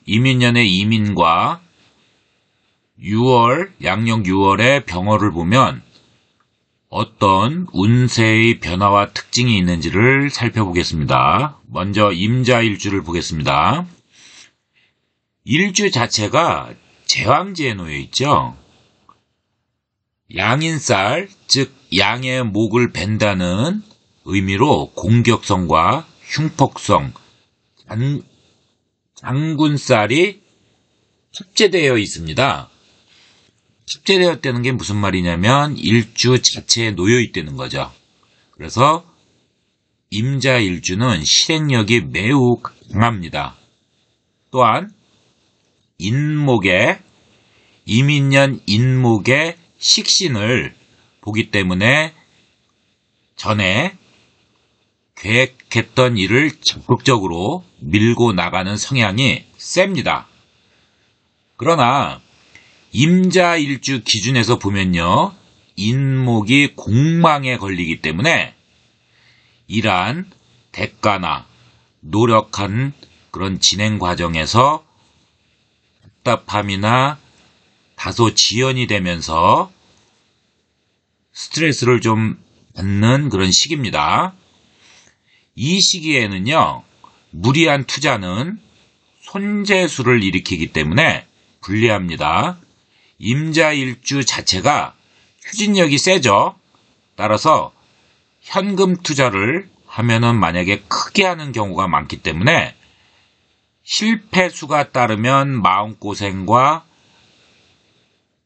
이민년의 이민과 6월, 양력 6월의 병어를 보면 어떤 운세의 변화와 특징이 있는지를 살펴보겠습니다. 먼저 임자일주를 보겠습니다. 일주 자체가 제왕지에 놓여 있죠. 양인살, 즉 양의 목을 벤다는 의미로 공격성과 흉폭성, 장군살이 탑재되어 있습니다. 탑재되었다는 게 무슨 말이냐면 일주 자체에 놓여 있다는 거죠. 그래서 임자일주는 실행력이 매우 강합니다. 또한 이민년 인목의 식신을 보기 때문에 전에 계획했던 일을 적극적으로 밀고 나가는 성향이 셉니다. 그러나 임자일주 기준에서 보면요, 인목이 공망에 걸리기 때문에 이러한 대가나 노력한 그런 진행 과정에서 답답함이나 다소 지연이 되면서 스트레스를 좀 받는 그런 시기입니다. 이 시기에는요, 무리한 투자는 손재수를 일으키기 때문에 불리합니다. 임자일주 자체가 추진력이 세죠. 따라서 현금 투자를 하면은 만약에 크게 하는 경우가 많기 때문에 실패수가 따르면 마음고생과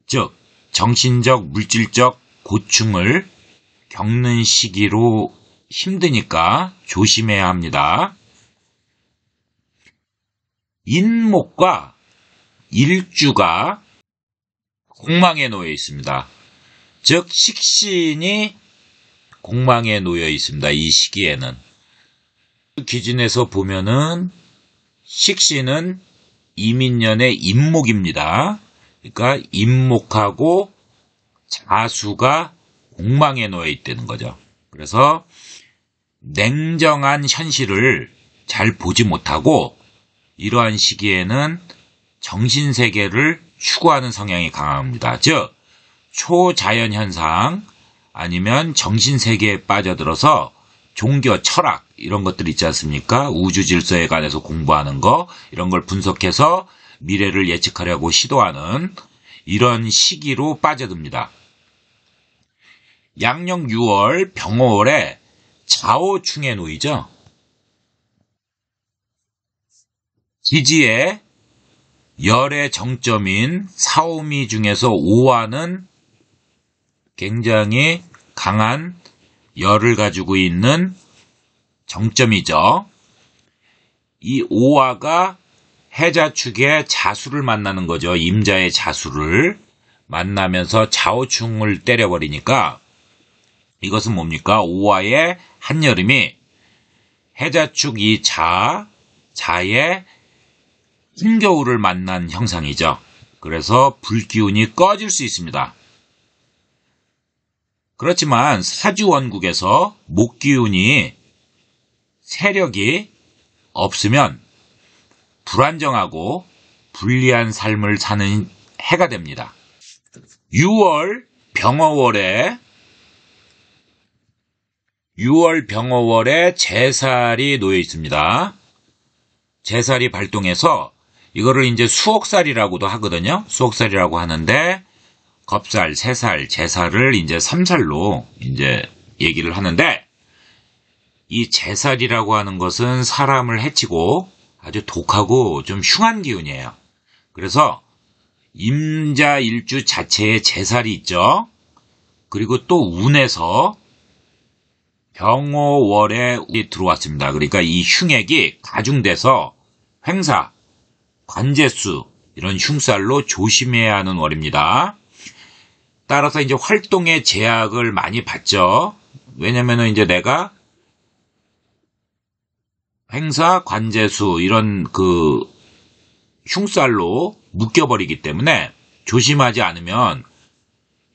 즉 정신적, 물질적 고충을 겪는 시기로 힘드니까 조심해야 합니다. 인목과 일주가 공망에 놓여 있습니다. 즉 식신이 공망에 놓여 있습니다. 이 시기에는. 기준에서 보면은 식신은 이민년의 임목입니다. 그러니까 임목하고 자수가 공망에 놓여 있다는 거죠. 그래서 냉정한 현실을 잘 보지 못하고 이러한 시기에는 정신세계를 추구하는 성향이 강합니다. 즉 초자연현상 아니면 정신세계에 빠져들어서 종교, 철학 이런 것들 있지 않습니까? 우주질서에 관해서 공부하는 거 이런 걸 분석해서 미래를 예측하려고 시도하는 이런 시기로 빠져듭니다. 양력 6월 병어월에 자오충에 놓이죠. 기지의 열의 정점인 사오미 중에서 오화는 굉장히 강한 열을 가지고 있는 정점이죠. 이 오화가 해자축의 자수를 만나는 거죠. 임자의 자수를 만나면서 자오충을 때려버리니까 이것은 뭡니까? 오화의 한여름이 해자축 이 자의 흰겨울을 만난 형상이죠. 그래서 불기운이 꺼질 수 있습니다. 그렇지만 사주원국에서 목기운이 세력이 없으면 불안정하고 불리한 삶을 사는 해가 됩니다. 6월 병어월에 제살이 놓여 있습니다. 제살이 발동해서 이거를 이제 수옥살이라고도 하거든요. 수옥살이라고 하는데 겁살, 새살, 제살을 이제 3살로 이제 얘기를 하는데 이 제살이라고 하는 것은 사람을 해치고 아주 독하고 좀 흉한 기운이에요. 그래서 임자일주 자체에 제살이 있죠. 그리고 또 운에서 병어월에 들어왔습니다. 그러니까 이 흉액이 가중돼서 횡사, 관제수 이런 흉살로 조심해야 하는 월입니다. 따라서 이제 활동에 제약을 많이 받죠. 왜냐면은 이제 내가 횡사, 관제수 이런 그 흉살로 묶여버리기 때문에 조심하지 않으면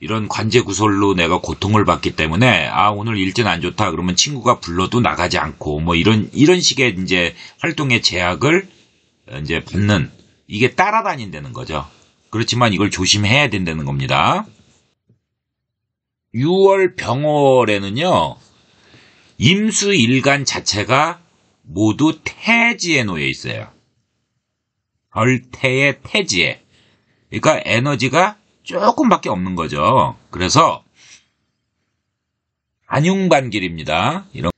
이런 관제구설로 내가 고통을 받기 때문에 오늘 일진 안 좋다 그러면 친구가 불러도 나가지 않고 뭐 이런 식의 이제 활동의 제약을 이제 받는 이게 따라다닌다는 거죠. 그렇지만 이걸 조심해야 된다는 겁니다. 6월 병월에는요, 임수일간 자체가 모두 태지에 놓여 있어요. 별태의 태지에. 그러니까 에너지가 조금밖에 없는 거죠. 그래서 반흉반길입니다. 이런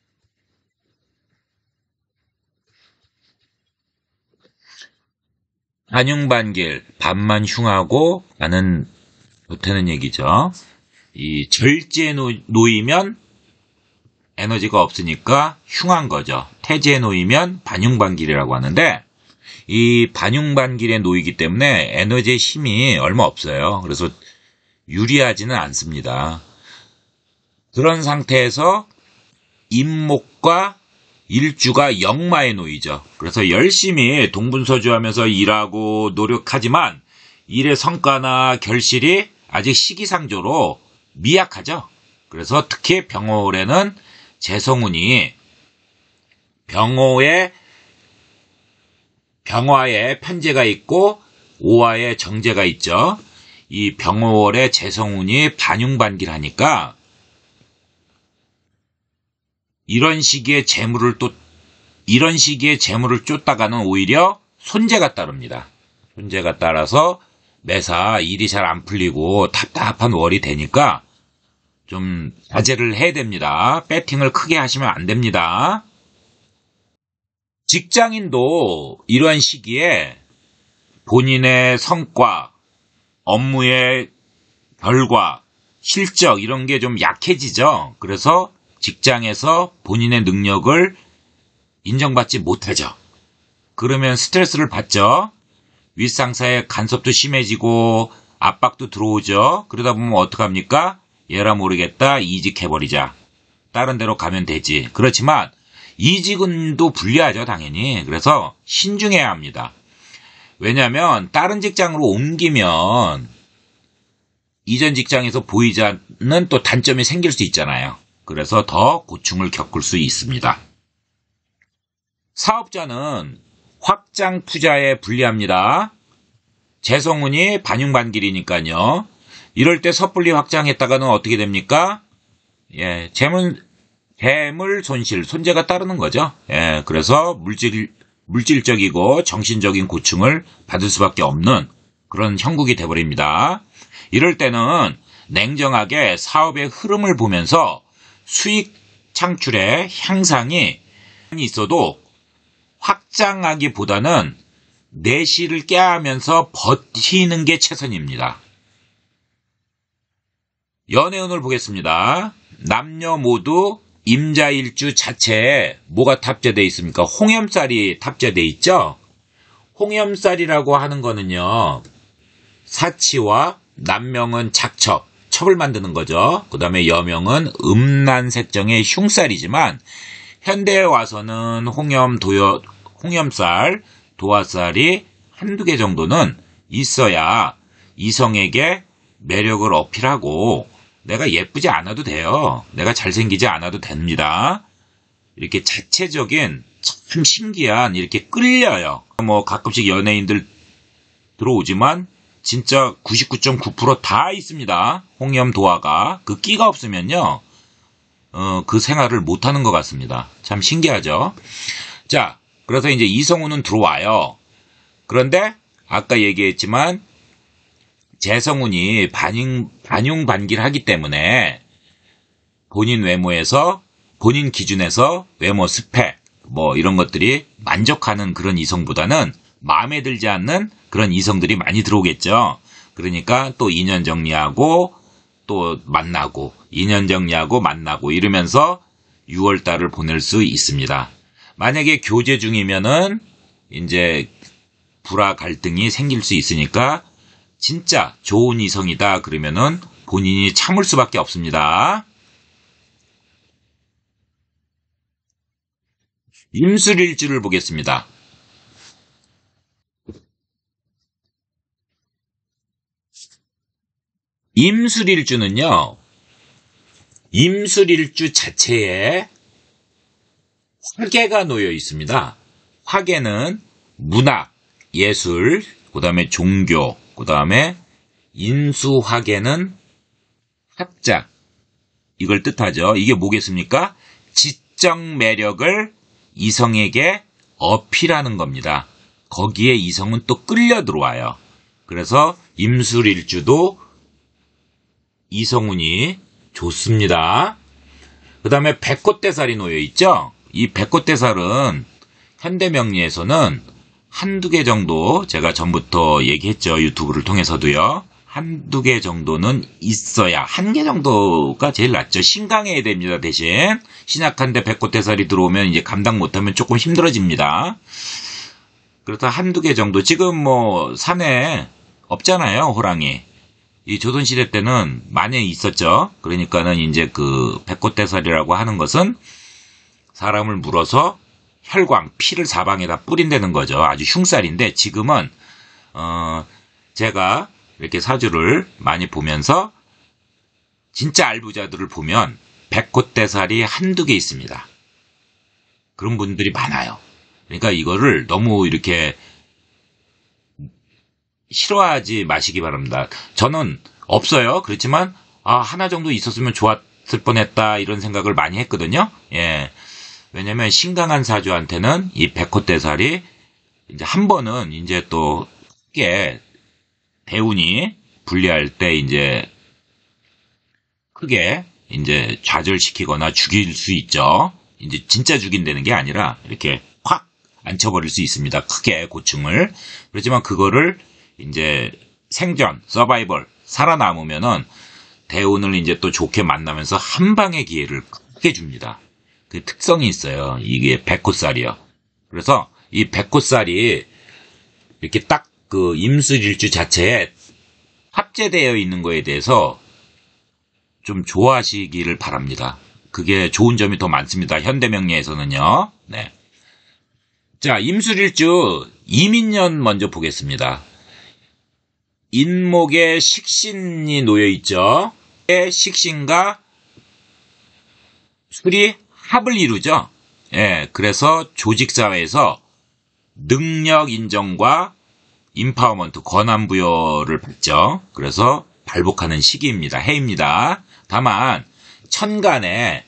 반흉반길, 반만 흉하고 나는 좋다는 얘기죠. 이 절지에 놓이면 에너지가 없으니까 흉한 거죠. 태지에 놓이면 반흉반길이라고 하는데, 이 반흉반길에 놓이기 때문에 에너지의 힘이 얼마 없어요. 그래서 유리하지는 않습니다. 그런 상태에서 임목과 일주가 역마에 놓이죠. 그래서 열심히 동분서주하면서 일하고 노력하지만 일의 성과나 결실이 아직 시기상조로 미약하죠. 그래서 특히 병호월에는 재성운이 병화에 편재가 있고 오화에 정재가 있죠. 이 병호월에 재성운이 반흉반길하니까 이런 시기에 재물을 쫓다가는 오히려 손재가 따릅니다. 손재가 따라서 매사 일이 잘 안 풀리고 답답한 월이 되니까 좀 자제를 해야 됩니다. 배팅을 크게 하시면 안 됩니다. 직장인도 이러한 시기에 본인의 성과, 업무의 결과, 실적 이런 게 좀 약해지죠. 그래서 직장에서 본인의 능력을 인정받지 못하죠. 그러면 스트레스를 받죠. 윗상사의 간섭도 심해지고 압박도 들어오죠. 그러다 보면 어떡합니까? 얘라 모르겠다. 이직해버리자. 다른 데로 가면 되지. 그렇지만 이직은도 불리하죠, 당연히. 그래서 신중해야 합니다. 왜냐하면 다른 직장으로 옮기면 이전 직장에서 보이지 않는 또 단점이 생길 수 있잖아요. 그래서 더 고충을 겪을 수 있습니다. 사업자는 확장 투자에 불리합니다. 재성운이 반흉반길이니까요. 이럴 때 섣불리 확장했다가는 어떻게 됩니까? 재물 손실, 손재가 따르는 거죠. 그래서 물질적이고 정신적인 고충을 받을 수밖에 없는 그런 형국이 돼버립니다. 이럴 때는 냉정하게 사업의 흐름을 보면서 수익 창출의 향상이 있어도 확장하기보다는 내실을 깨하면서 버티는 게 최선입니다. 연애운을 보겠습니다. 남녀 모두 임자일주 자체에 뭐가 탑재되어 있습니까? 홍염살이 탑재되어 있죠? 홍염살이라고 하는 거는요, 사치와 남명은 작첩, 첩을 만드는 거죠. 그 다음에 여명은 음란색정의 흉살이지만, 현대에 와서는 홍염살, 도화살이 한두 개 정도는 있어야 이성에게 매력을 어필하고 내가 예쁘지 않아도 돼요. 내가 잘생기지 않아도 됩니다. 이렇게 자체적인 참 신기한 이렇게 끌려요. 뭐 가끔씩 연예인들 들어오지만 진짜 99.9% 다 있습니다. 홍염 도화가. 그 끼가 없으면요. 그 생활을 못하는 것 같습니다. 참 신기하죠. 자, 그래서 이제 이성운은 들어와요. 그런데 아까 얘기했지만 재성운이 반흉반길하기 때문에 본인 외모에서, 본인 기준에서 외모 스펙, 뭐 이런 것들이 만족하는 그런 이성보다는 마음에 들지 않는 그런 이성들이 많이 들어오겠죠. 그러니까 또 인연 정리하고 또 만나고, 인연 정리하고 만나고 이러면서 6월달을 보낼 수 있습니다. 만약에 교제 중이면은 이제 불화 갈등이 생길 수 있으니까 진짜 좋은 이성이다 그러면은 본인이 참을 수밖에 없습니다. 임술일주를 보겠습니다. 임술일주는요, 임술일주 자체에 화계가 놓여 있습니다. 화계는 문학, 예술, 그 다음에 종교, 그 다음에 인수화계는 학자. 이걸 뜻하죠. 이게 뭐겠습니까? 지적 매력을 이성에게 어필하는 겁니다. 거기에 이성은 또 끌려 들어와요. 그래서 임술일주도 이성운이 좋습니다. 그 다음에 백호대살이 놓여있죠? 이 백호대살은 현대명리에서는 한두 개 정도 제가 전부터 얘기했죠. 유튜브를 통해서도요. 한두 개 정도는 있어야, 한 개 정도가 제일 낫죠. 신강해야 됩니다. 대신 신약한데 백호대살이 들어오면 이제 감당 못하면 조금 힘들어집니다. 그래서 한두 개 정도, 지금 뭐 산에 없잖아요, 호랑이. 이 조선시대 때는 많이 있었죠. 그러니까는 이제 그 백호대살이라고 하는 것은 사람을 물어서 혈광, 피를 사방에다 뿌린다는 거죠. 아주 흉살인데, 지금은 제가 이렇게 사주를 많이 보면서 진짜 알부자들을 보면 백호대살이 한두 개 있습니다. 그런 분들이 많아요. 그러니까 이거를 너무 이렇게 싫어하지 마시기 바랍니다. 저는 없어요. 그렇지만 하나 정도 있었으면 좋았을 뻔했다 이런 생각을 많이 했거든요. 예. 왜냐면 신강한 사주한테는 이 백호대살이 이제 한 번은 이제 또 크게 대운이 불리할 때 이제 크게 이제 좌절시키거나 죽일 수 있죠. 이제 진짜 죽인다는 게 아니라 이렇게 확 앉혀버릴 수 있습니다. 크게 고충을. 그렇지만 그거를 이제 생존, 서바이벌, 살아남으면은 대운을 이제 또 좋게 만나면서 한 방의 기회를 크게 줍니다. 그 특성이 있어요. 이게 백호살이요. 그래서 이 백호살이 이렇게 딱 그 임술일주 자체에 합재되어 있는 거에 대해서 좀 좋아하시기를 바랍니다. 그게 좋은 점이 더 많습니다. 현대명리에서는요. 네. 자, 임술일주 이민년 먼저 보겠습니다. 인목에 식신이 놓여있죠. 식신과 술이 합을 이루죠. 예, 그래서 조직사회에서 능력 인정과 임파워먼트, 권한부여를 받죠. 그래서 발복하는 시기입니다. 해입니다. 다만 천간에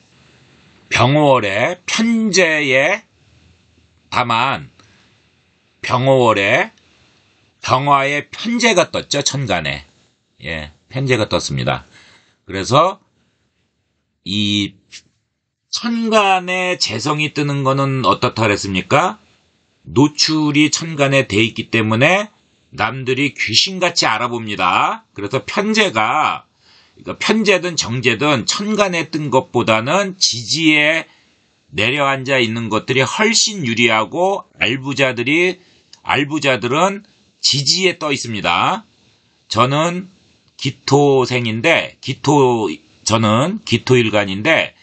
병호월에 편제에 다만 병호월에 병화에 편제가 떴죠. 천간에. 예, 편제가 떴습니다. 그래서 이 천간에 재성이 뜨는 거는 어떻다 그랬습니까? 노출이 천간에 돼 있기 때문에 남들이 귀신같이 알아봅니다. 그래서 편제가, 그러니까 편제든 정제든 천간에 뜬 것보다는 지지에 내려앉아 있는 것들이 훨씬 유리하고 알부자들은 지지에 떠 있습니다. 저는 기토생인데, 저는 기토일간인데,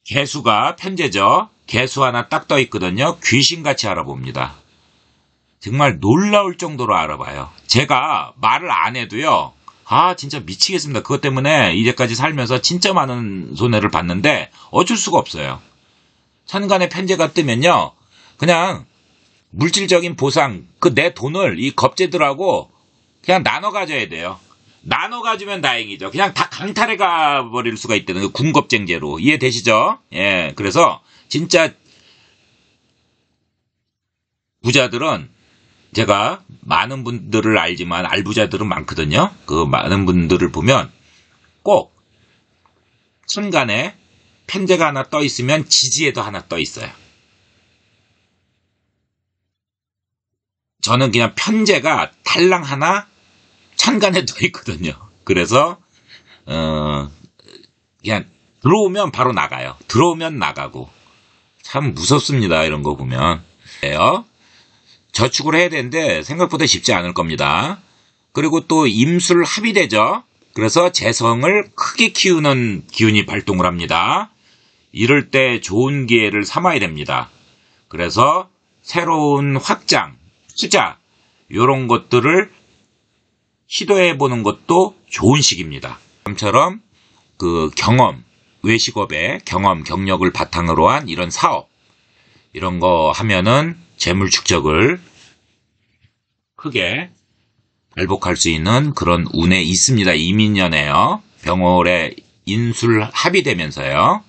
개수가 편제죠. 개수 하나 딱 떠 있거든요. 귀신같이 알아봅니다. 정말 놀라울 정도로 알아봐요. 제가 말을 안 해도요. 진짜 미치겠습니다. 그것 때문에 이제까지 살면서 진짜 많은 손해를 봤는데 어쩔 수가 없어요. 천간에 편제가 뜨면요. 그냥 물질적인 보상, 내 돈을 이 겁재들하고 그냥 나눠 가져야 돼요. 나눠 가지면 다행이죠. 그냥 다 강탈해 가버릴 수가 있다는 그 군겁쟁제로. 이해되시죠? 예, 그래서 진짜 부자들은 제가 많은 분들을 알지만 알부자들은 많거든요. 그 많은 분들을 보면 꼭 천간에 편제가 하나 떠 있으면 지지에도 하나 떠 있어요. 저는 그냥 편제가 달랑 하나 천간에 떠 있거든요. 그래서 그냥 들어오면 바로 나가요. 들어오면 나가고. 참 무섭습니다. 이런 거 보면. 저축을 해야 되는데 생각보다 쉽지 않을 겁니다. 그리고 또 임술 합이 되죠. 그래서 재성을 크게 키우는 기운이 발동을 합니다. 이럴 때 좋은 기회를 삼아야 됩니다. 그래서 새로운 확장, 투자 이런 것들을 시도해보는 것도 좋은 시기입니다. 처럼 그 경험, 외식업의 경험, 경력을 바탕으로 한 이런 사업, 이런 거 하면은 재물 축적을 크게 발복할 수 있는 그런 운에 있습니다. 이민년에요. 병월에 인술 합이 되면서요.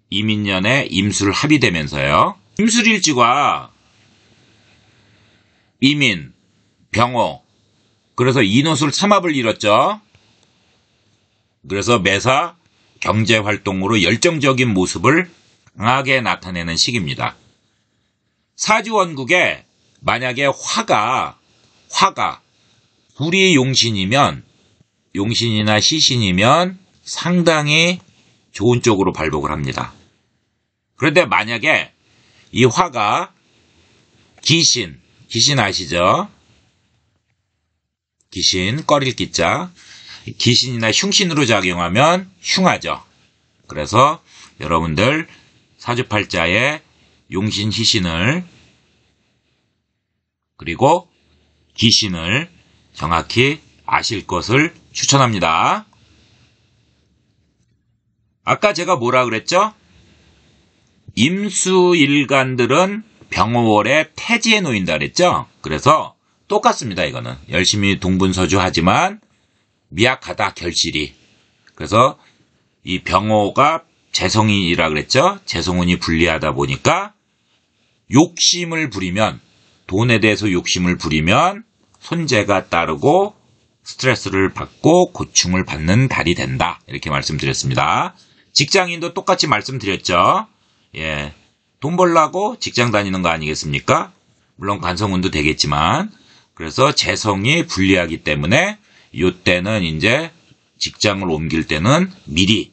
이민년에 임술 합이 되면서요. 임술일지가 이민, 병호, 그래서 인호술 삼합을 이뤘죠. 그래서 매사 경제활동으로 열정적인 모습을 강하게 나타내는 시기입니다. 사주원국에 만약에 화가 불이 용신이나 시신이면 상당히 좋은 쪽으로 발복을 합니다. 그런데 만약에 이 화가 귀신 아시죠? 귀신, 꺼릴 기자. 귀신이나 흉신으로 작용하면 흉하죠. 그래서 여러분들 사주팔자에 용신, 희신을 그리고 귀신을 정확히 아실 것을 추천합니다. 아까 제가 뭐라 그랬죠? 임수일간들은 병호월에 태지에 놓인다 그랬죠? 그래서 똑같습니다. 이거는 열심히 동분서주하지만 미약하다 결실이. 그래서 이 병호가 재성이라 그랬죠? 재성운이 불리하다 보니까 욕심을 부리면, 돈에 대해서 욕심을 부리면 손재가 따르고 스트레스를 받고 고충을 받는 달이 된다. 이렇게 말씀드렸습니다. 직장인도 똑같이 말씀드렸죠. 예, 돈 벌라고 직장 다니는 거 아니겠습니까? 물론 관성운도 되겠지만, 그래서 재성이 불리하기 때문에 이때는 이제 직장을 옮길 때는 미리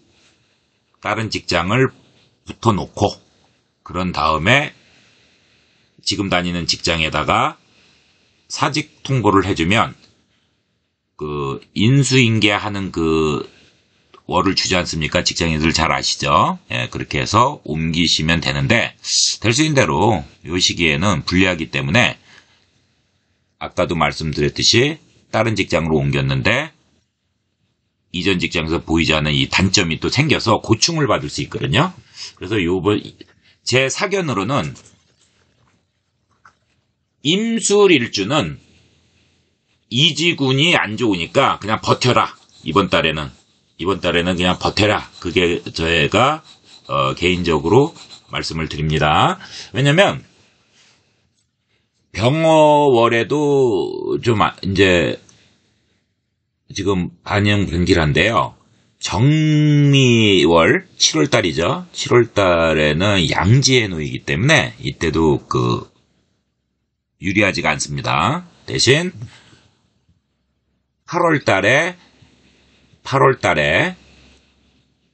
다른 직장을 붙어놓고 그런 다음에 지금 다니는 직장에다가 사직 통보를 해주면 그 인수인계하는 그 월을 주지 않습니까? 직장인들 잘 아시죠? 예, 그렇게 해서 옮기시면 되는데 될 수 있는 대로 이 시기에는 불리하기 때문에 아까도 말씀드렸듯이 다른 직장으로 옮겼는데 이전 직장에서 보이지 않는 이 단점이 또 생겨서 고충을 받을 수 있거든요. 그래서 제 사견으로는 임술일주는 이지군이 안 좋으니까 그냥 버텨라. 이번 달에는 그냥 버텨라. 그게 저희가 개인적으로 말씀을 드립니다. 왜냐면 병어월에도 좀 이제 지금 반영 분기란데요. 정미월 7월달이죠. 7월달에는 양지에 놓이기 때문에 이때도 유리하지가 않습니다. 대신 8월달에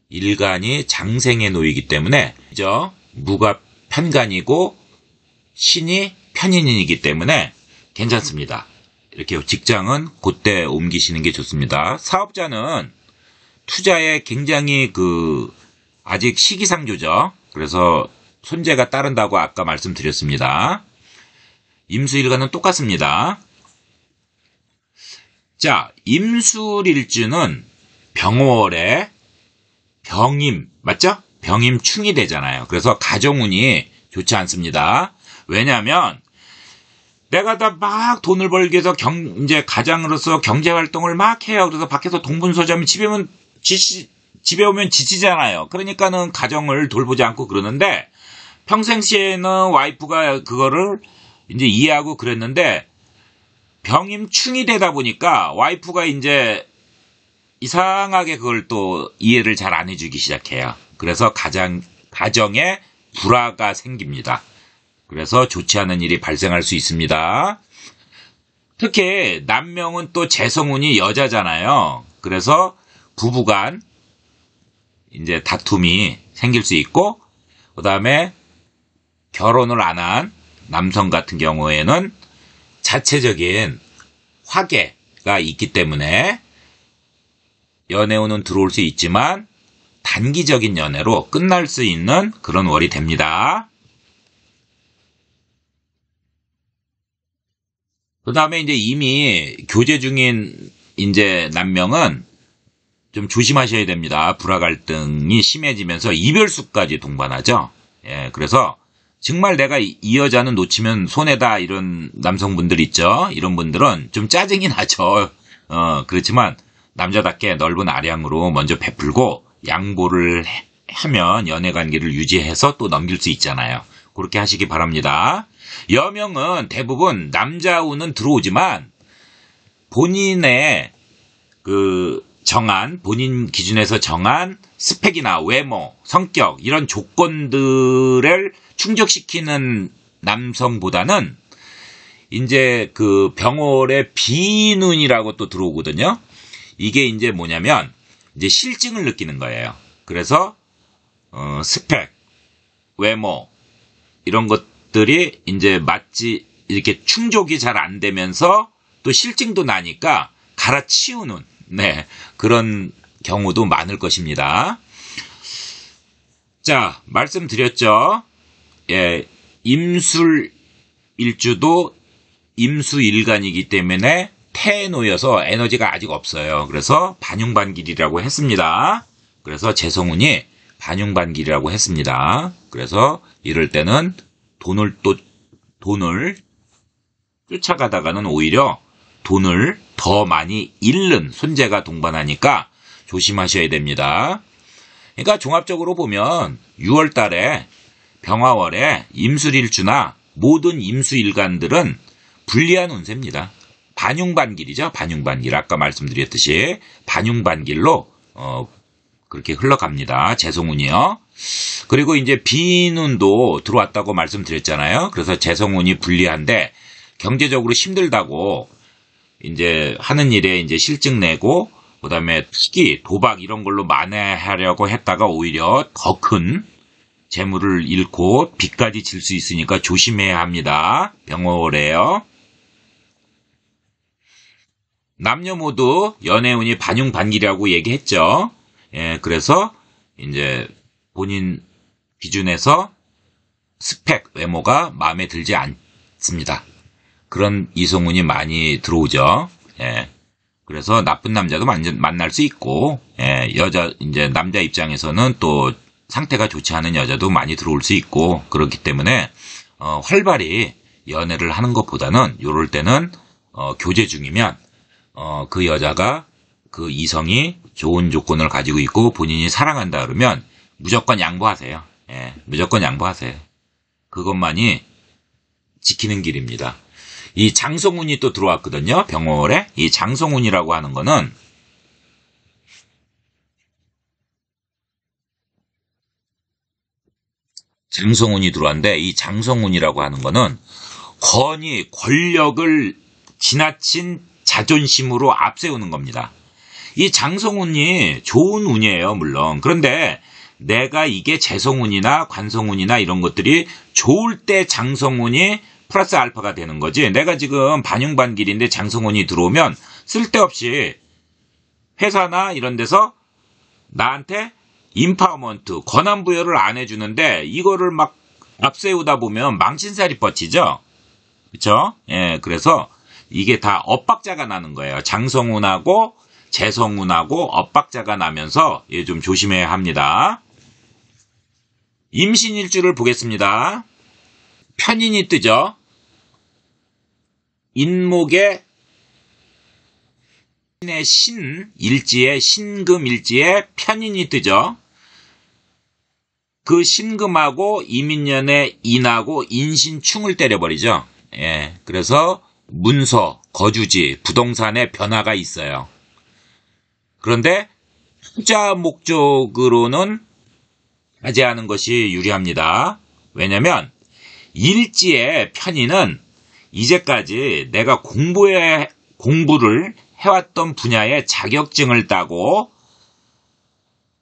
일간이 장생에 놓이기 때문에 무가 편간이고 신이 편인이기 때문에 괜찮습니다. 이렇게 직장은 그때 옮기시는 게 좋습니다. 사업자는 투자에 굉장히 아직 시기상조죠. 그래서 손재가 따른다고 아까 말씀드렸습니다. 임수일간은 똑같습니다. 자, 임술일주는 병월에 병임, 맞죠? 병임충이 되잖아요. 그래서 가정운이 좋지 않습니다. 왜냐하면 내가 다 막 돈을 벌기 위해서 이제 가장으로서 경제활동을 막 해요. 그래서 밖에서 동분서주하면 집에 오면 지치잖아요. 그러니까는 가정을 돌보지 않고 그러는데 평상시에는 와이프가 그거를 이제 이해하고 그랬는데 병임충이 되다 보니까 와이프가 이제 이상하게 그걸 또 이해를 잘 안 해주기 시작해요. 그래서 가정에 불화가 생깁니다. 그래서 좋지 않은 일이 발생할 수 있습니다. 특히 남명은 또 재성운이 여자잖아요. 그래서 부부간 이제 다툼이 생길 수 있고, 그 다음에 결혼을 안 한 남성 같은 경우에는 자체적인 화계가 있기 때문에 연애운은 들어올 수 있지만 단기적인 연애로 끝날 수 있는 그런 월이 됩니다. 그 다음에 이제 이미 교제 중인 이제 남명은 좀 조심하셔야 됩니다. 불화 갈등이 심해지면서 이별수까지 동반하죠. 예, 그래서 정말 내가 이 여자는 놓치면 손해다 이런 남성분들 있죠. 이런 분들은 좀 짜증이 나죠. 그렇지만 남자답게 넓은 아량으로 먼저 베풀고 양보를 하면 연애관계를 유지해서 또 넘길 수 있잖아요. 그렇게 하시기 바랍니다. 여명은 대부분 남자 운은 들어오지만 본인의 본인 기준에서 정한 스펙이나 외모, 성격 이런 조건들을 충족시키는 남성보다는 이제 병월에 비눈이라고 또 들어오거든요. 이게 이제 뭐냐면 이제 실증을 느끼는 거예요. 그래서 스펙, 외모 이런 것들이 이제 이렇게 충족이 잘 안 되면서 또 실증도 나니까 갈아치우는 그런 경우도 많을 것입니다. 자, 말씀드렸죠. 예, 임술일주도 임수일간이기 때문에 태에 놓여서 에너지가 아직 없어요. 그래서 반흉반길이라고 했습니다. 그래서 재성운이 반흉반길이라고 했습니다. 그래서 이럴 때는 돈을 쫓아가다가는 오히려 돈을 더 많이 잃는 손재가 동반하니까 조심하셔야 됩니다. 그러니까 종합적으로 보면 6월 달에 병화월에 임술일주나 모든 임수일간들은 불리한 운세입니다. 반흉반길이죠. 반흉반길. 아까 말씀드렸듯이 반흉반길로 그렇게 흘러갑니다. 재성운이요. 그리고 이제 비눈도 들어왔다고 말씀드렸잖아요. 그래서 재성운이 불리한데 경제적으로 힘들다고 이제 하는 일에 이제 실증 내고 그다음에 투기, 도박 이런 걸로 만회하려고 했다가 오히려 더 큰 재물을 잃고 빚까지 질 수 있으니까 조심해야 합니다. 병월에요. 남녀 모두 연애운이 반흉반길이라고 얘기했죠. 예, 그래서 이제 본인 기준에서 스펙, 외모가 마음에 들지 않습니다. 그런 이성운이 많이 들어오죠. 예. 그래서 나쁜 남자도 만날 수 있고, 예, 이제 남자 입장에서는 또 상태가 좋지 않은 여자도 많이 들어올 수 있고, 그렇기 때문에, 활발히 연애를 하는 것보다는, 요럴 때는, 교제 중이면, 그 여자가, 그 이성이 좋은 조건을 가지고 있고, 본인이 사랑한다 그러면, 무조건 양보하세요. 예, 무조건 양보하세요. 그것만이 지키는 길입니다. 이 장성운이 또 들어왔거든요. 병월에. 이 장성운이라고 하는 거는 장성운이 들어왔는데 이 장성운이라고 하는 거는 권력을 지나친 자존심으로 앞세우는 겁니다. 이 장성운이 좋은 운이에요. 물론. 그런데 내가 이게 재성운이나 관성운이나 이런 것들이 좋을 때 장성운이 플러스 알파가 되는 거지. 내가 지금 반흉반길인데 장성운이 들어오면 쓸데없이 회사나 이런 데서 나한테 임파워먼트, 권한부여를 안 해주는데 이거를 막 앞세우다 보면 망신살이 뻗치죠. 그쵸? 예, 그래서 이게 다 엇박자가 나는 거예요. 장성운하고 재성운하고 엇박자가 나면서 좀 조심해야 합니다. 임신일주를 보겠습니다. 편인이 뜨죠. 인목의 신일지에 신금일지에 편인이 뜨죠. 그 신금하고 이민년의 인하고 인신충을 때려버리죠. 예, 그래서 문서, 거주지, 부동산에 변화가 있어요. 그런데 투자 목적으로는 하지 않은 것이 유리합니다. 왜냐면 일지의 편인은 이제까지 내가 공부를 해왔던 분야의 자격증을 따고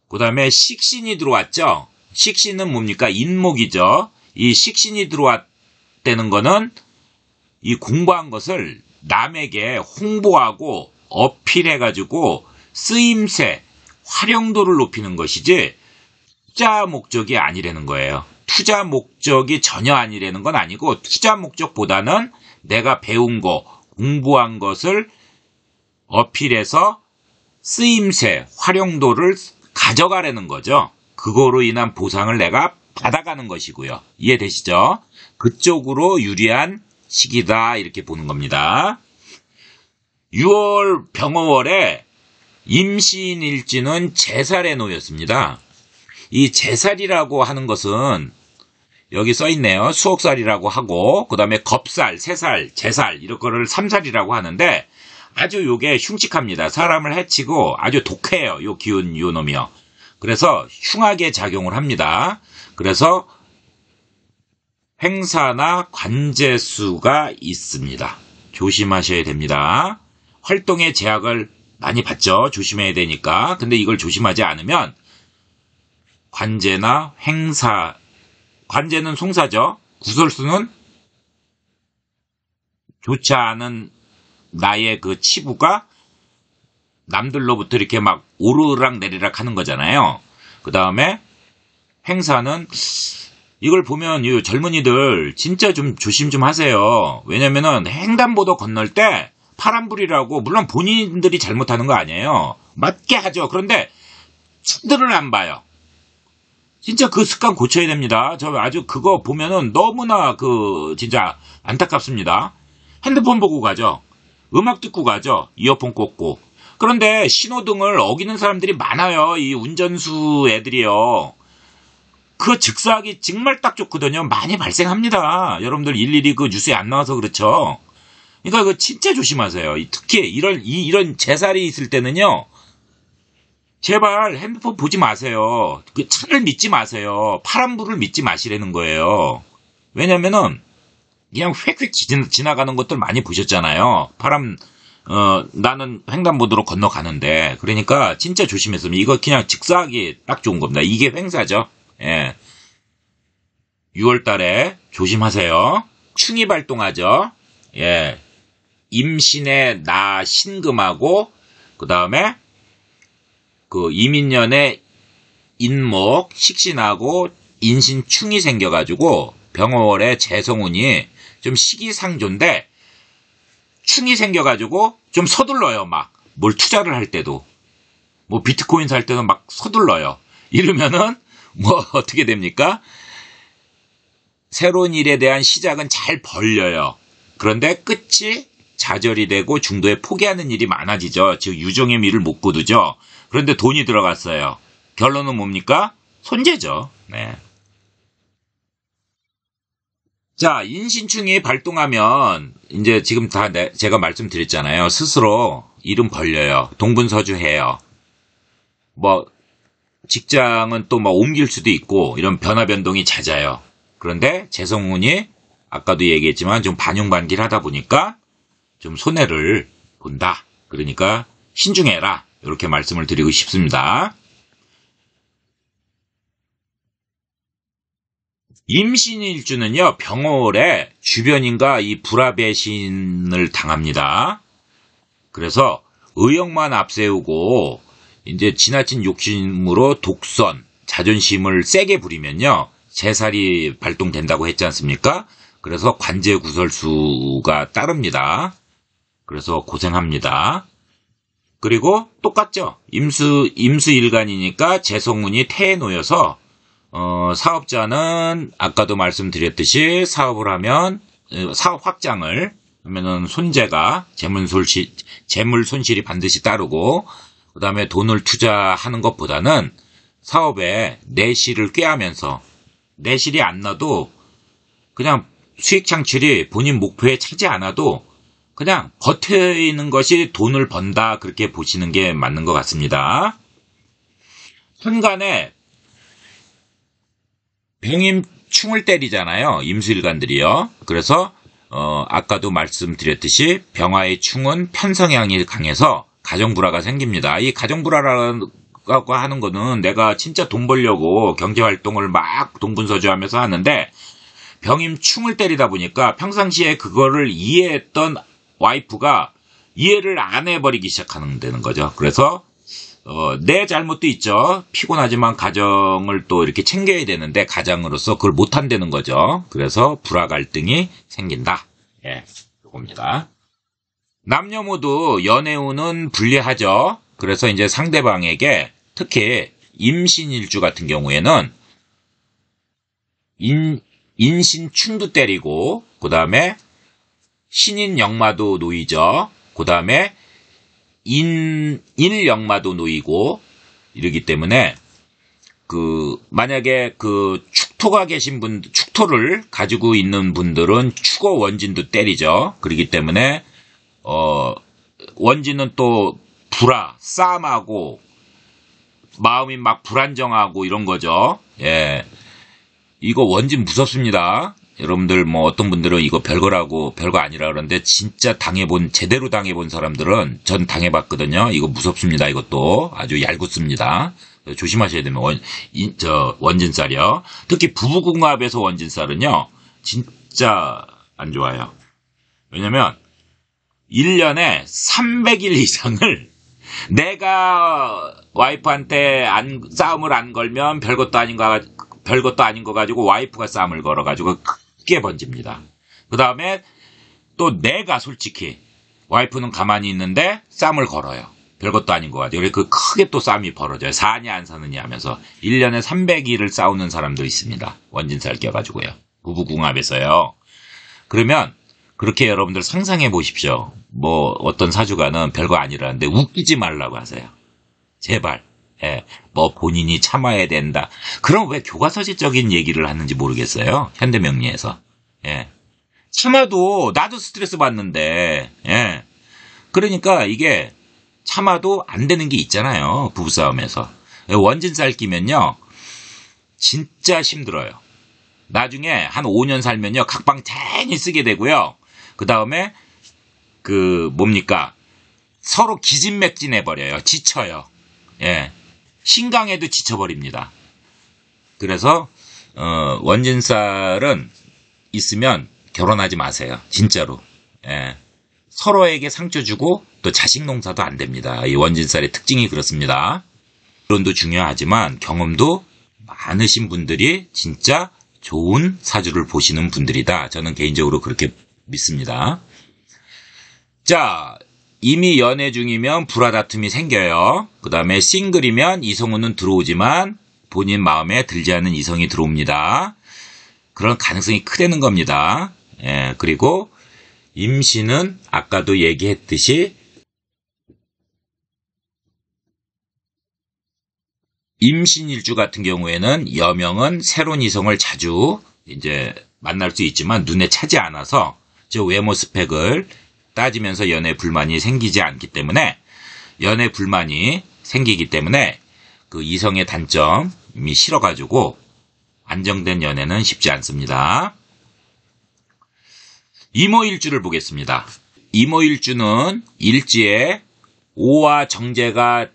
그 다음에 식신이 들어왔죠. 식신은 뭡니까? 인목이죠. 이 식신이 들어왔다는 거는 이 공부한 것을 남에게 홍보하고 어필해가지고 쓰임새, 활용도를 높이는 것이지 투자 목적이 아니라는 거예요. 투자 목적이 전혀 아니라는 건 아니고 투자 목적보다는 내가 배운 거, 공부한 것을 어필해서 쓰임새, 활용도를 가져가려는 거죠. 그거로 인한 보상을 내가 받아가는 것이고요. 이해되시죠? 그쪽으로 유리한 시기다 이렇게 보는 겁니다. 6월 병어월에 임신일주는 제살에 놓였습니다. 이 제살이라고 하는 것은 여기 써있네요. 수옥살이라고 하고 그 다음에 겁살, 새살, 제살 이런 거를 삼살이라고 하는데 아주 요게 흉측합니다. 사람을 해치고 아주 독해요. 요 기운 요 놈이요. 그래서 흉하게 작용을 합니다. 그래서 횡사나 관제수가 있습니다. 조심하셔야 됩니다. 활동에 제약을 많이 받죠. 조심해야 되니까. 근데 이걸 조심하지 않으면 관제나 횡사, 관제는 송사죠. 구설수는 좋지 않은 나의 그 치부가 남들로부터 이렇게 막 오르락 내리락 하는 거잖아요. 그 다음에 횡사는 이걸 보면 이 젊은이들 진짜 좀 조심 좀 하세요. 왜냐면은 횡단보도 건널 때 파란불이라고 물론 본인들이 잘못하는 거 아니에요. 맞게 하죠. 그런데 차들을 안 봐요. 진짜 그 습관 고쳐야 됩니다. 저 아주 그거 보면은 너무나 진짜 안타깝습니다. 핸드폰 보고 가죠. 음악 듣고 가죠. 이어폰 꽂고. 그런데 신호등을 어기는 사람들이 많아요. 이 운전수 애들이요. 그 즉사하기 정말 딱 좋거든요. 많이 발생합니다. 여러분들 일일이 그 뉴스에 안 나와서 그렇죠. 그러니까 그 진짜 조심하세요. 특히 이런 제살이 있을 때는요. 제발 핸드폰 보지 마세요. 그 차를 믿지 마세요. 파란불을 믿지 마시라는 거예요. 왜냐면은 그냥 휙휙 지나가는 것들 많이 보셨잖아요. 나는 횡단보도로 건너가는데. 그러니까 진짜 조심했으면 이거 그냥 즉사하기 딱 좋은 겁니다. 이게 횡사죠. 예. 6월 달에 조심하세요. 충이 발동하죠. 예. 임신의 나 신금하고 그 다음에 그 이민년에 인목 식신하고 인신충이 생겨가지고 병어월에 재성운이 좀 시기상조인데 충이 생겨가지고 좀 서둘러요. 막 뭘 투자를 할 때도 뭐 비트코인 살 때는 막 서둘러요. 이러면은 뭐 어떻게 됩니까? 새로운 일에 대한 시작은 잘 벌려요. 그런데 끝이 좌절이 되고 중도에 포기하는 일이 많아지죠. 즉 유종의 미를 못 거두죠. 그런데 돈이 들어갔어요. 결론은 뭡니까? 손재죠. 네. 자, 인신충이 발동하면 이제 지금 다 제가 말씀드렸잖아요. 스스로 이름 벌려요. 동분서주해요. 뭐 직장은 또 뭐 옮길 수도 있고 이런 변화 변동이 잦아요. 그런데 재성운이 아까도 얘기했지만 좀 반용반기하다 보니까 좀 손해를 본다. 그러니까 신중해라. 이렇게 말씀을 드리고 싶습니다. 임신일주는요, 병어월에 주변인과 이 불화배신을 당합니다. 그래서 의욕만 앞세우고 이제 지나친 욕심으로 독선, 자존심을 세게 부리면요, 제살이 발동된다고 했지 않습니까? 그래서 관제구설수가 따릅니다. 그래서 고생합니다. 그리고 똑같죠. 임수일간이니까 재성운이 태에 놓여서 사업자는 아까도 말씀드렸듯이 사업을 하면 사업 확장을 하면은 손재가 재물 손실이 반드시 따르고 그 다음에 돈을 투자하는 것보다는 사업에 내실을 꾀하면서 내실이 안 나도 그냥 수익 창출이 본인 목표에 차지 않아도 그냥 버티는 것이 돈을 번다 그렇게 보시는 게 맞는 것 같습니다. 현간에 병임충을 때리잖아요. 임수일간들이요. 그래서 아까도 말씀드렸듯이 병화의 충은 편성향이 강해서 가정불화가 생깁니다. 이 가정불화라고 하는 거는 내가 진짜 돈 벌려고 경제활동을 막 동분서주하면서 하는데 병임충을 때리다 보니까 평상시에 그거를 이해했던 와이프가 이해를 안 해버리기 시작하는 거죠. 그래서 내 잘못도 있죠. 피곤하지만 가정을 또 이렇게 챙겨야 되는데 가장으로서 그걸 못한다는 거죠. 그래서 불화 갈등이 생긴다. 예, 이겁니다. 남녀 모두 연애운은 불리하죠. 그래서 이제 상대방에게 특히 임신일주 같은 경우에는 인신춘도 때리고, 그 다음에 신인역마도 놓이죠. 그 다음에 인일역마도 놓이고, 이러기 때문에, 만약에 축토가 계신 축토를 가지고 있는 분들은 축어 원진도 때리죠. 그렇기 때문에, 원진은 또 싸움하고, 마음이 막 불안정하고 이런 거죠. 예. 이거 원진 무섭습니다. 여러분들 어떤 분들은 이거 별거 아니라 그러는데 진짜 제대로 당해본 사람들은 전 당해봤거든요. 이거 무섭습니다. 이것도 아주 얄궂습니다. 조심하셔야 됩니다. 원진살이요. 특히 부부궁합에서 원진살은요, 진짜 안 좋아요. 왜냐면 1년에 300일 이상을 내가 와이프한테 싸움을 안 걸면 별것도 아닌 거 가지고 와이프가 싸움을 걸어가지고 크게 번집니다. 그 다음에 또 내가 솔직히 와이프는 가만히 있는데 싸움을 걸어요. 별것도 아닌 거 가지고. 그래서 크게 또 싸움이 벌어져요. 사냐 안 사느냐 하면서 1년에 300일을 싸우는 사람도 있습니다. 원진살 껴가지고요. 부부궁합에서요. 그러면 그렇게 여러분들 상상해 보십시오. 어떤 사주가는 별거 아니라는데 웃기지 말라고 하세요. 제발. 예, 본인이 참아야 된다. 그럼 왜 교과서적인 얘기를 하는지 모르겠어요. 현대명리에서. 예. 참아도 나도 스트레스 받는데. 예. 그러니까 이게 참아도 안 되는 게 있잖아요. 부부싸움에서. 원진살 끼면요, 진짜 힘들어요. 나중에 한 5년 살면요, 각방쟁이 쓰게 되고요. 그 다음에 서로 기진맥진해버려요. 지쳐요. 예. 신강에도 지쳐버립니다. 그래서 원진살은 있으면 결혼하지 마세요. 진짜로. 예. 서로에게 상처 주고 또 자식 농사도 안 됩니다. 이 원진살의 특징이 그렇습니다. 결혼도 중요하지만 경험도 많으신 분들이 진짜 좋은 사주를 보시는 분들이다. 저는 개인적으로 그렇게 믿습니다. 자, 이미 연애 중이면 불화다툼이 생겨요. 그 다음에 싱글이면 이성운은 들어오지만 본인 마음에 들지 않는 이성이 들어옵니다. 그런 가능성이 크다는 겁니다. 예, 그리고 임신은 아까도 얘기했듯이 임신일주 같은 경우에는 여명은 새로운 이성을 자주 이제 만날 수 있지만 눈에 차지 않아서 외모 스펙을 따지면서 연애 불만이 생기지 않기 때문에 연애 불만이 생기기 때문에 이성의 단점이 싫어가지고 안정된 연애는 쉽지 않습니다. 이모일주를 보겠습니다. 이모일주는 일지에 오와 정제가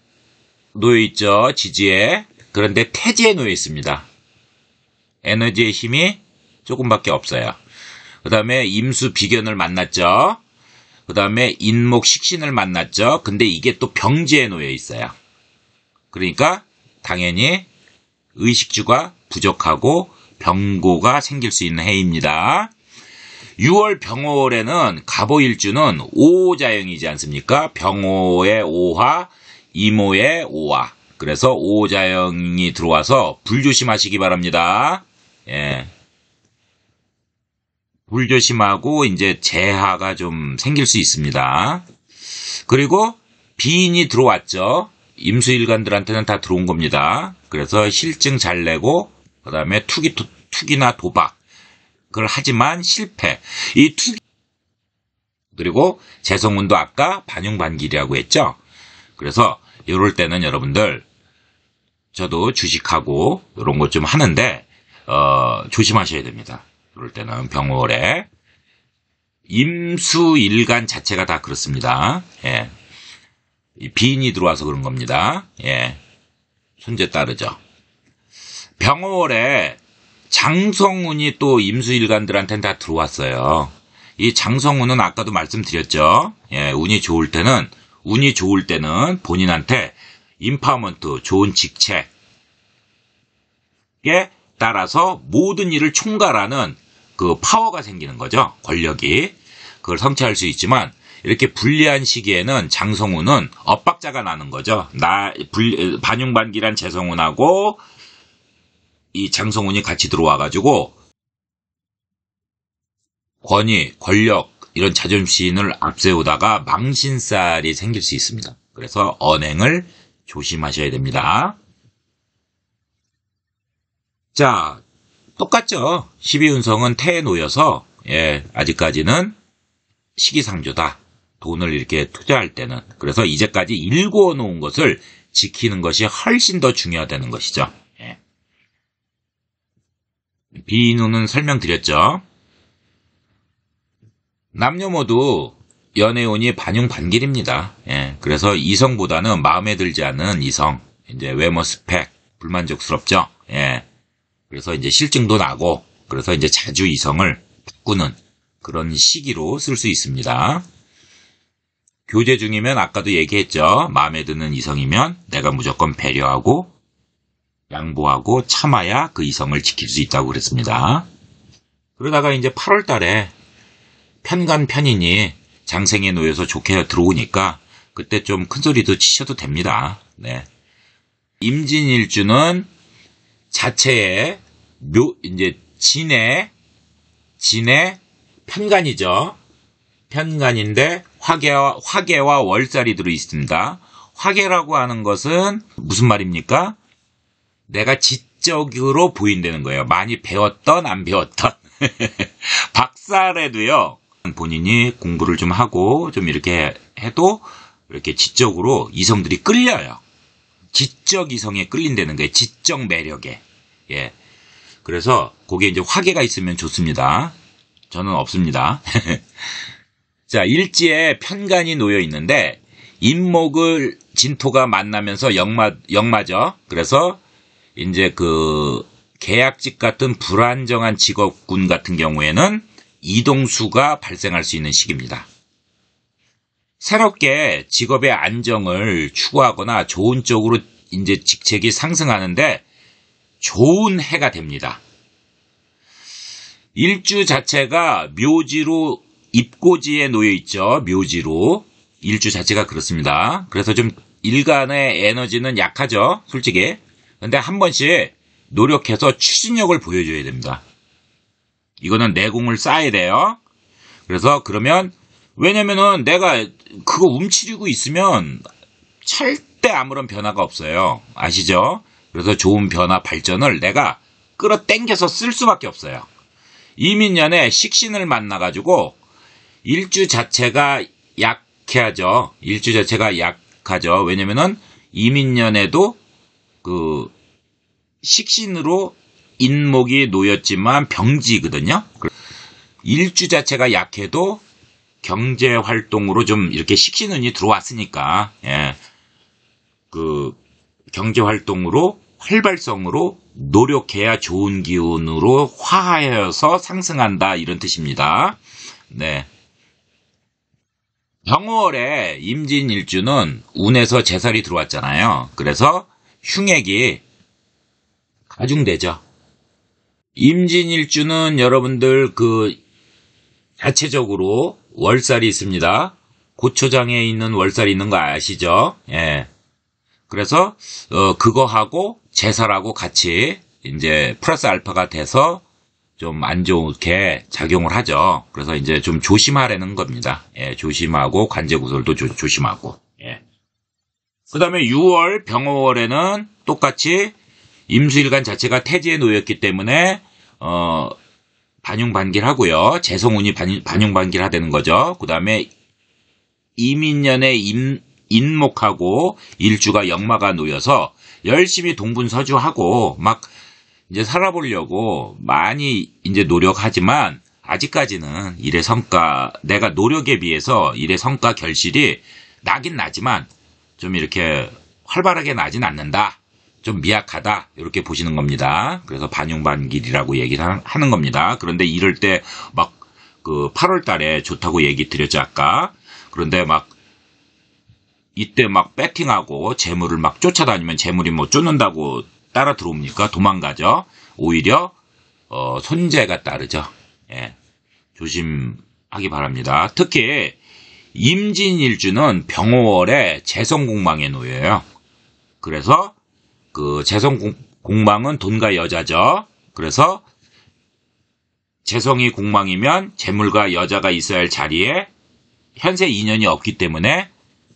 놓여있죠. 지지에. 그런데 태지에 놓여있습니다. 에너지의 힘이 조금밖에 없어요. 그 다음에 임수 비견을 만났죠. 그 다음에 인목 식신을 만났죠. 근데 이게 또 병지에 놓여 있어요. 그러니까 당연히 의식주가 부족하고 병고가 생길 수 있는 해입니다. 6월 병호월에는 갑오일주는 오자영이지 않습니까? 병호의 오화, 이모의 오화. 그래서 오자영이 들어와서 불조심하시기 바랍니다. 예. 불조심하고 이제 재하가 좀 생길 수 있습니다. 그리고 비인이 들어왔죠. 임수일간들한테는 다 들어온 겁니다. 그래서 실증 잘 내고 그 다음에 투기나 도박 그걸 하지만 실패. 이 투기 그리고 재성운도 아까 반용반길이라고 했죠. 그래서 이럴 때는 여러분들 저도 주식하고 이런 것 좀 하는데 조심하셔야 됩니다. 그럴 때는 병월에 임수일간 자체가 다 그렇습니다. 예. 비인이 들어와서 그런 겁니다. 예. 손재 따르죠. 병월에 장성운이 또 임수일간들한테는 다 들어왔어요. 이 장성운은 아까도 말씀드렸죠. 예, 운이 좋을 때는 본인한테 임파먼트, 좋은 직책에 따라서 모든 일을 총괄하는 파워가 생기는 거죠. 권력이. 그걸 성취할 수 있지만 이렇게 불리한 시기에는 장성운은 엇박자가 나는 거죠. 반용반기란 재성운하고 이 장성운이 같이 들어와가지고 권위, 권력 이런 자존심을 앞세우다가 망신살이 생길 수 있습니다. 그래서 언행을 조심하셔야 됩니다. 자, 똑같죠. 12운성은 태에 놓여서 아직까지는 시기상조다. 돈을 이렇게 투자할 때는. 그래서 이제까지 일구어 놓은 것을 지키는 것이 훨씬 더 중요하다는 것이죠. 비인후는 설명드렸죠. 남녀 모두 연애운이 반용반길입니다. 그래서 이성보다는 마음에 들지 않는 이성, 이제 외모 스펙, 불만족스럽죠. 그래서 이제 실증도 나고, 그래서 이제 자주 이성을 바꾸는 그런 시기로 쓸 수 있습니다. 교제 중이면 아까도 얘기했죠. 마음에 드는 이성이면 내가 무조건 배려하고, 양보하고 참아야 그 이성을 지킬 수 있다고 그랬습니다. 그러다가 이제 8월 달에 편간편인이 장생에 놓여서 좋게 들어오니까 그때 좀 큰 소리도 치셔도 됩니다. 임진일주는 자체의 이제 진의 편간이죠. 편간인데 화계와 월살이 들어 있습니다. 화계라고 하는 것은 무슨 말입니까? 내가 지적으로 보인다는 거예요. 많이 배웠던 안 배웠던. 박사래도요. 본인이 공부를 좀 하고 좀 이렇게 해도 이렇게 지적으로 이성들이 끌려요. 지적 이성에 끌린다는 거예요. 지적 매력에. 그래서 거기에 이제 화계가 있으면 좋습니다. 저는 없습니다. 자, 일지에 편간이 놓여 있는데 인목을 진토가 만나면서 역마죠. 그래서 이제 그 계약직 같은 불안정한 직업군 같은 경우에는 이동수가 발생할 수 있는 시기입니다. 새롭게 직업의 안정을 추구하거나 좋은 쪽으로 이제 직책이 상승하는데 좋은 해가 됩니다. 일주 자체가 묘지로 입고지에 놓여 있죠. 묘지로. 일주 자체가 그렇습니다. 그래서 좀 일간의 에너지는 약하죠. 솔직히. 근데 한 번씩 노력해서 추진력을 보여줘야 됩니다. 이거는 내공을 쌓아야 돼요. 그래서 그러면 왜냐면은 내가 그거 움츠리고 있으면 절대 아무런 변화가 없어요. 아시죠? 그래서 좋은 변화 발전을 내가 끌어당겨서 쓸 수밖에 없어요. 이민년에 식신을 만나가지고 일주 자체가 약하죠. 일주 자체가 약하죠. 왜냐면은 이민년에도 그 식신으로 인목이 놓였지만 병지거든요. 일주 자체가 약해도 경제 활동으로 좀 이렇게 식신운이 들어왔으니까 그 경제 활동으로 활발성으로 노력해야 좋은 기운으로 화하여서 상승한다 이런 뜻입니다. 병월에 임진일주는 운에서 제살이 들어왔잖아요. 그래서 흉액이 가중되죠. 임진일주는 여러분들 그 자체적으로 월살이 있습니다. 고초장에 있는 월살이 있는 거 아시죠? 그래서 그거하고 제살하고 같이 이제 플러스 알파가 돼서 좀 안 좋게 작용을 하죠. 그래서 이제 좀 조심하라는 겁니다. 조심하고 관제 구설도 조심하고. 그 다음에 6월 병월에는 똑같이 임수일간 자체가 태지에 놓였기 때문에 반용반길하고요. 재성운이 반용반길하다는 거죠. 그 다음에 이민년에 인목하고 일주가 역마가 놓여서 열심히 동분서주하고 막 이제 살아보려고 많이 이제 노력하지만 아직까지는 일의 성과, 내가 노력에 비해서 일의 성과 결실이 나긴 나지만 좀 이렇게 활발하게 나진 않는다. 좀 미약하다. 이렇게 보시는 겁니다. 그래서 반용반길이라고 얘기를 하는 겁니다. 그런데 이럴 때 막 그 8월 달에 좋다고 얘기 드렸죠, 아까. 그런데 막 이때 막 배팅하고 재물을 막 쫓아다니면 재물이 뭐 쫓는다고 따라 들어옵니까? 도망가죠. 오히려 손재가 따르죠. 조심하기 바랍니다. 특히 임진일주는 병월에 재성공망에 놓여요. 그래서 그 재성공망은 돈과 여자죠. 그래서 재성이 공망이면 재물과 여자가 있어야 할 자리에 현세 인연이 없기 때문에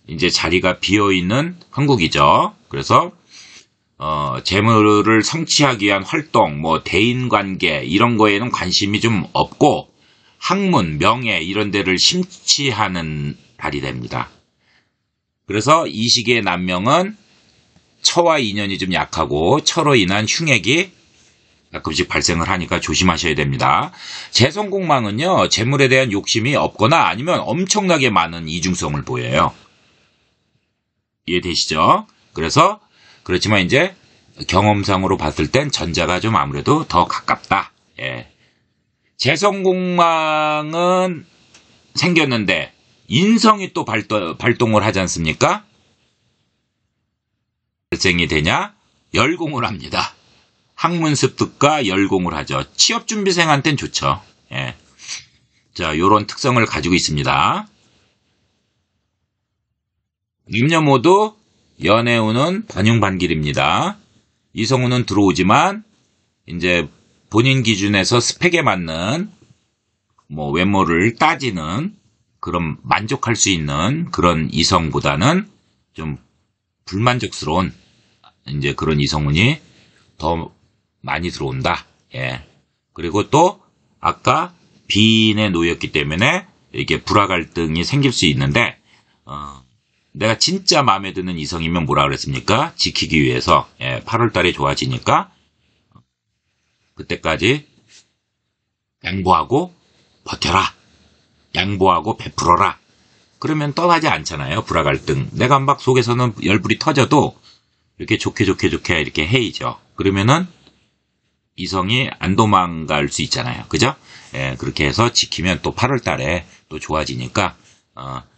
이제 자리가 비어있는 형국이죠. 그래서 재물을 성취하기 위한 활동, 뭐 대인관계 이런 거에는 관심이 좀 없고 학문, 명예 이런 데를 심취하는 달이 됩니다. 그래서 이 시기의 남명은 처와 인연이 좀 약하고 처로 인한 흉액이 가끔씩 발생을 하니까 조심하셔야 됩니다. 재성공망은요, 재물에 대한 욕심이 없거나 아니면 엄청나게 많은 이중성을 보여요. 이해되시죠? 그래서 그렇지만 이제 경험상으로 봤을 땐 전자가 좀 아무래도 더 가깝다. 예. 재성공망은 생겼는데 인성이 또 발동을 하지 않습니까? 발생이 되냐? 열공을 합니다. 학문 습득과 열공을 하죠. 취업준비생한테는 좋죠. 예. 자, 요런 특성을 가지고 있습니다. 임녀모도 연애운은 반용반길입니다. 이성운은 들어오지만 이제 본인 기준에서 스펙에 맞는 뭐 외모를 따지는 그런 만족할 수 있는 그런 이성보다는 좀 불만족스러운 이제 그런 이성운이 더 많이 들어온다. 예. 그리고 또 아까 비인에 놓였기 때문에 이게 불화 갈등이 생길 수 있는데 내가 진짜 마음에 드는 이성이면 뭐라 그랬습니까? 지키기 위해서 8월 달에 좋아지니까 그때까지 양보하고 버텨라. 양보하고 베풀어라. 그러면 떠나지 않잖아요. 불화 갈등. 내가 막 속에서는 열불이 터져도 이렇게 좋게 이렇게 헤이죠. 그러면은 이성이 안 도망갈 수 있잖아요. 그죠? 예, 그렇게 해서 지키면 또 8월 달에 또 좋아지니까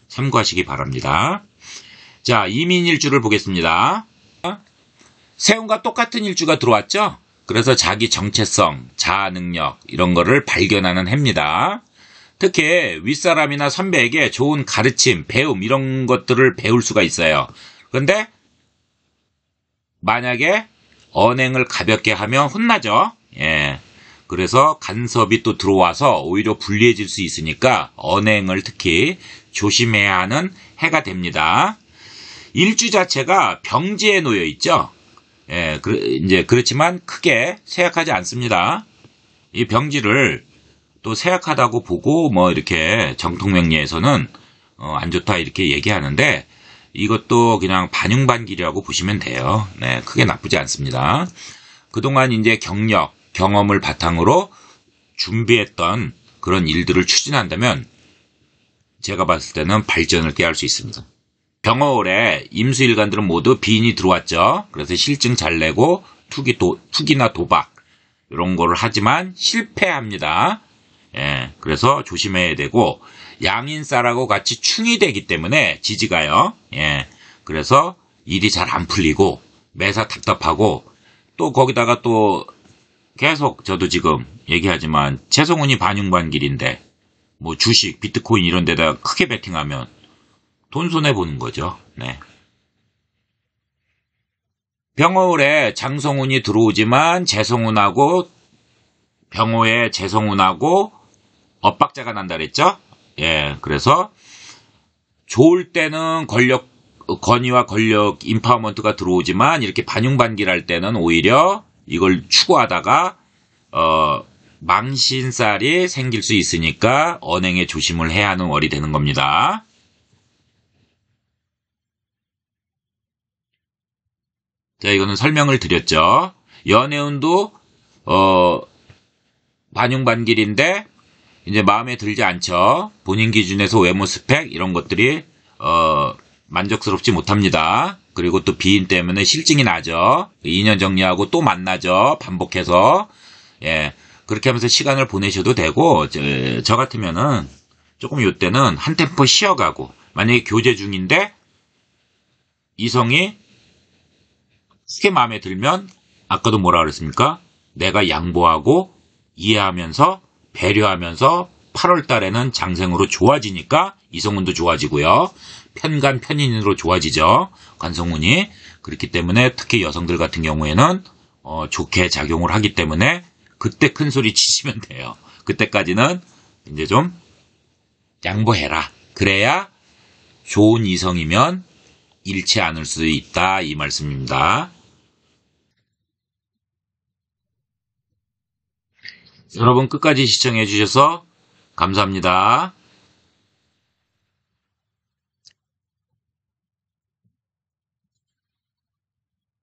참고하시기 바랍니다. 자, 이민일주를 보겠습니다. 세운과 똑같은 일주가 들어왔죠? 그래서 자기 정체성, 자아 능력 이런 거를 발견하는 해입니다. 특히 윗사람이나 선배에게 좋은 가르침, 배움 이런 것들을 배울 수가 있어요. 그런데 만약에 언행을 가볍게 하면 혼나죠. 예. 그래서 간섭이 또 들어와서 오히려 불리해질 수 있으니까 언행을 특히 조심해야 하는 해가 됩니다. 일주 자체가 병지에 놓여 있죠. 예, 이제 그렇지만 크게 쇠약하지 않습니다. 이 병지를 또 쇠약하다고 보고 뭐 이렇게 정통명리에서는 안 좋다 이렇게 얘기하는데 이것도 그냥 반용반길이라고 보시면 돼요. 네, 크게 나쁘지 않습니다. 그동안 이제 경력, 경험을 바탕으로 준비했던 그런 일들을 추진한다면 제가 봤을 때는 발전을 꾀할 수 있습니다. 병어월에 임수일간들은 모두 비인이 들어왔죠. 그래서 실증 잘 내고 투기나 도박 이런 거를 하지만 실패합니다. 예, 그래서 조심해야 되고 양인싸라고 같이 충이 되기 때문에 지지가요. 예, 그래서 일이 잘 안 풀리고 매사 답답하고 또 거기다가 또 계속 저도 지금 얘기하지만 재성운이 반용반길인데 뭐 주식, 비트코인 이런 데다가 크게 베팅하면 돈 손해보는 거죠. 네. 병어월에 장성운이 들어오지만 재성운하고 병호에 재성운하고 엇박자가 난다 그랬죠? 예, 그래서 좋을 때는 권위와 권력, 인파워먼트가 들어오지만 이렇게 반용반길할 때는 오히려 이걸 추구하다가 망신살이 생길 수 있으니까 언행에 조심을 해야 하는 월이 되는 겁니다. 자, 이거는 설명을 드렸죠. 연애운도 반용반길인데 이제 마음에 들지 않죠. 본인 기준에서 외모 스펙 이런 것들이 만족스럽지 못합니다. 그리고 또 비인 때문에 실증이 나죠. 2년 정리하고 또 만나죠. 반복해서. 예, 그렇게 하면서 시간을 보내셔도 되고 저 같으면은 조금 요때는 한 템포 쉬어가고 만약에 교제 중인데 이성이 크게 마음에 들면 아까도 뭐라 그랬습니까? 내가 양보하고 이해하면서 배려하면서 8월 달에는 장생으로 좋아지니까 이성운도 좋아지고요. 편간 편인으로 좋아지죠. 관성운이. 그렇기 때문에 특히 여성들 같은 경우에는 좋게 작용을 하기 때문에 그때 큰 소리 치시면 돼요. 그때까지는 이제 좀 양보해라. 그래야 좋은 이성이면 잃지 않을 수 있다. 이 말씀입니다. 여러분 끝까지 시청해 주셔서 감사합니다.